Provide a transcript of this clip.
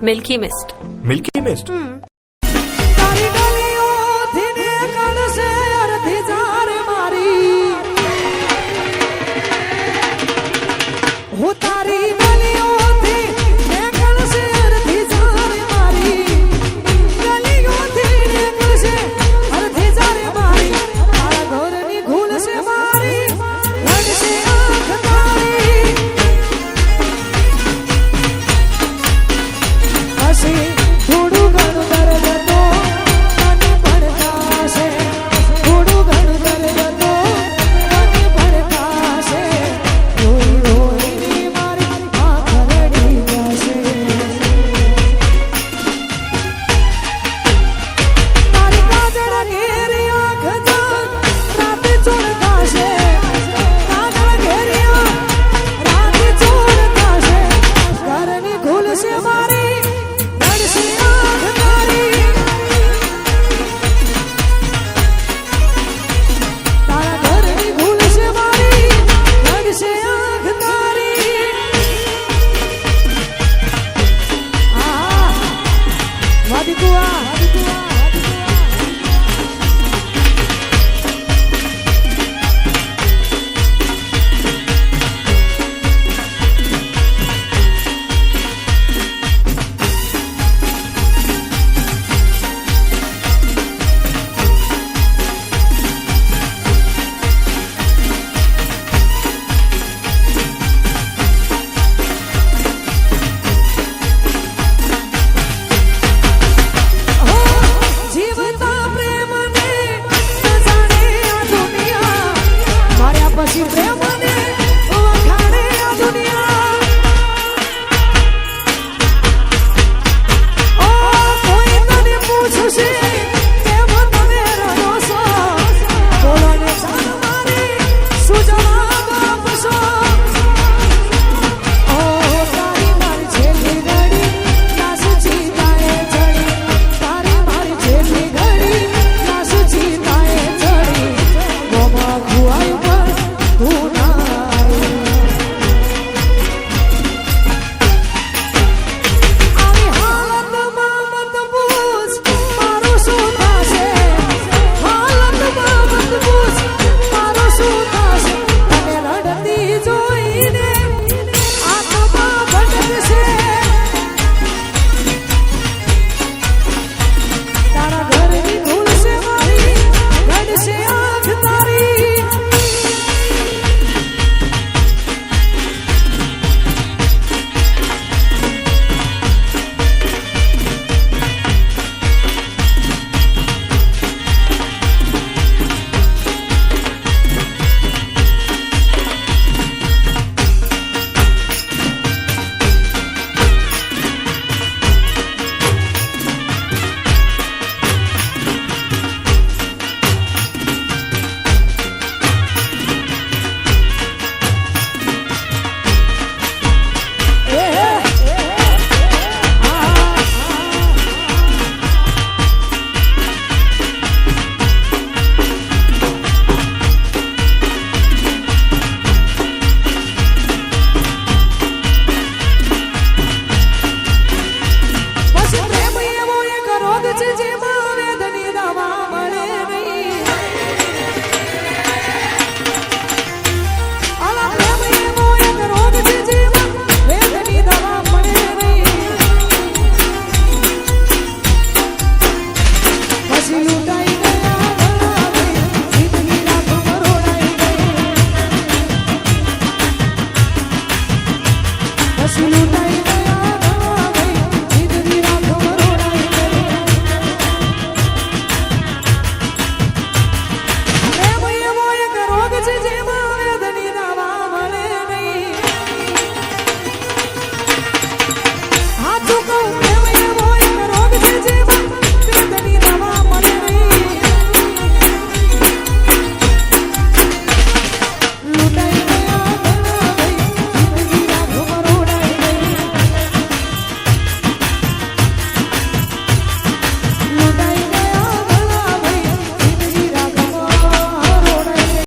Milky mist. Milky mist. તારી ગલીઓથી નીકળશે અડધી જાર મારી, હું તારી ગલીઓથી નીકળશે અડધી જાર મારી, ગલીઓથી નીકળશે અડધી જાર મારી, તારા ઘરની ખુલશે મારી, લડશે આંખ તારી, હસી થોડું ઘણું દર્દ તો મને પડતાશે, થોડું ઘણું દર્દ તો મને પડતાશે, રોઈ રોઈ મારી આંખ રડી જશે, તારી કાજળ ઘેરી આંખ જાગ રાતે ચોળતાશે, કાજળ ઘેરી આંખ રાતે ચોળતાશે, ઘરની ખુલશે મારી, લડશે આંખ તારી, તારા ઘરની ખુલશે મારી, લડશે આંખ તારી. વાદી કુવા જીવતા પ્રેમને સજાડે આ દુનિયા, માર્યા પછી પ્રેમને વખાણે આ દુનિયા. ઓ કોઈ તને પૂછશે કેમ તમે રહો છો, બોલો ને જાન મારી શું જવાબ આપશો. ઓ તારી મારી છેલ્લી ઘડી લાશ ચિતાએ ચડી, તારી મારી છેલ્લી ઘડી લાશ ચિતાએ ચડી, મોમાં ખુવાઈ પણ તું ના આવી. આવી હાલતમાં મત પૂછ મારું શું થશે, હાલતમાં મત પૂછ મારું શું થશે, તને રડતી જોઈને આત્મા ભટકશે, તારા ઘરની ખુલશે મારી, લડશે આંખ તારી. પછી પ્રેમ એવો એક રોગ છે જેમાં વેદની દવા મળે નહીં. આલા પ્રેમ એવો એક રોગ છે જેમાં વેદની દવા મળે નહીં. પછી લૂંટાઈ ગયા ભલાવી, જિંદગી રાત મરોડાઈ ગઈ, પછી લૂંટાઈ